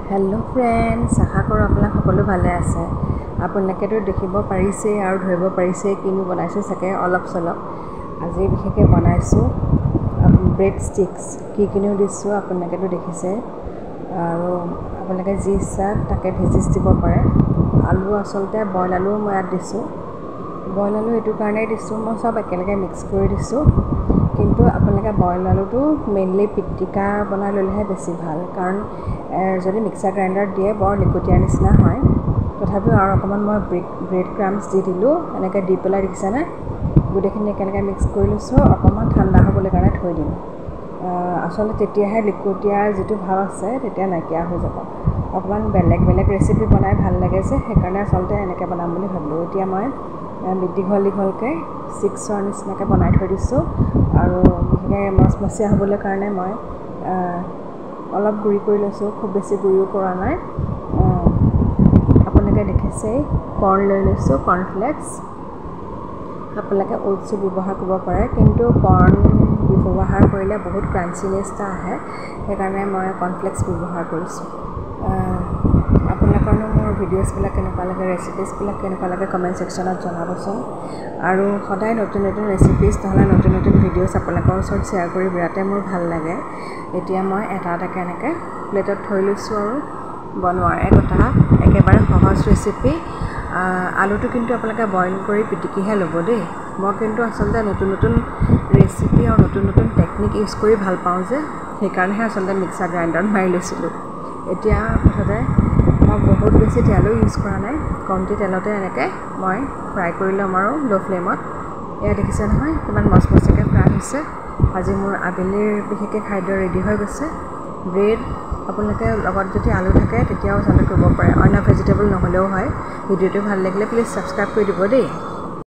hello friends आशा करो आपला सकलो भाले आछे आपनालोके देखिब पारिছে আৰু ধৰিব পাৰিছে কিনো বনাইছে सके অলপ চলপ আজি বিশেষকৈ বনাইছো ব্ৰেড ষ্টিক্স কিনো দিছো आपनालोके দেখিছে আৰু आपनालोके যি ইচ্ছা তাকে ভেজিছ দিব পাৰে আলু আসলতে বইল আলু মই ইয়াত দিছো বইল আলু এটো কাৰণে দিছো মই সব একেলগে মিক্স কৰি দিছো কিন্তু आपनालोके बॉयल आलूটো मेनली पिटिका बना ललेহে বেছি ভাল কাৰণ যদি মিক্সাৰ গ্ৰাইণ্ডাৰত দিয়ে বৰ লিকুটিয়া নিচিনা হয় তথাপিও আৰু অকমান মই ব্ৰেড ক্ৰাম্বছ দি দিলো এনেকৈ দি পেলাই দেখিছা না গুটেখিনি একেলগে মিক্স কৰি লৈছো অকমান ঠাণ্ডা হ'বলৈ কাৰণে থৈ দিম আসলে তেতিয়াহে লিকুটিয়া যেটো ভাব আছে তেতিয়া নাকিয়া হৈ যাব অকমান বেলেগ ৰেচিপি বনাই ভাল লাগে যে সেইকাৰণে আসলতে এনেকৈ বনাম বুলি ভাবিলো এতিয়া মই দীঘলকে 6 নিচিনাকৈ বনাই থৈ দিছো আৰু বিশেষকৈ মচমচীয়া হ'বলৈ কাৰণে মই অলপ গুৰি কৰি লৈছো খুব বেছি গুৰিও কৰা নাই আপোনালোকে দেখিছে কৰ্ন লৈ লৈছো কৰ্ন ফ্লেক্স আপোনালোকে ওটছ ব্যৱহাৰ কৰিব পাৰে কিন্তু কৰ্ন ব্যৱহাৰ কৰিলে বহুত ক্ৰাঞ্চিনেছ আহে সেইকাৰণে মই কৰ্ন ফ্লেক্স ব্যৱহাৰ কৰিছো আপোনালোকৰ মোৰ ভিডিঅ'ছ বিলাক কেনেকুৱা লাগে ৰেচিপিজ বিলাক কেনেকুৱা লাগে কমেন্ট সেকশনত জনাবচোন আৰু সদায় নতুন ৰেচিপিজ নহলে নতুন ভিডিঅ'ছ আপোনালোকৰ ওচৰত শেয়াৰ কৰি বিৰাতে মোৰ ভাল লাগে এতিয়া মই এটা এনেকৈ প্লেটত থৈ লৈছো আৰু বনোৱাৰ কথা একেবাৰে সহজ ৰেচিপি আলুটো কিন্তু আপোনালোকে বইল কৰি পিটিকিহে ল'ব দেই মই কিন্তু আসলতে নতুন ৰেচিপি আৰু নতুন টেকনিক ইউজ কৰি ভাল পাওঁ যে সেইকাৰণেহে আসলতে মিক্সাৰ গ্ৰাইণ্ডাৰত মাৰি লৈছিলো এতিয়া কথাতে মই বহুত বেছি তেলো ইউজ কৰা নাই কমটি তেলতে এনেকৈ মই ফ্ৰাই কৰি লম আৰু লো ফ্লেমত এয়া দেখিছে নহয় কিমান মচমচীয়াকৈ ফ্ৰাই হৈছে আজি মোৰ আবেলিৰ বিশেষকৈ খাদ্য ৰেডি হৈ গৈছে ব্ৰেড আপোনালোকে লগত যদি আলু থাকে তেতিয়াও চালে কৰিব পাৰে অন্য ভেজিটেবল নহলেও হয় ভিডিঅ'টো ভাল লাগিলে প্লিজ সাবস্ক্ৰাইব কৰি দিব দেই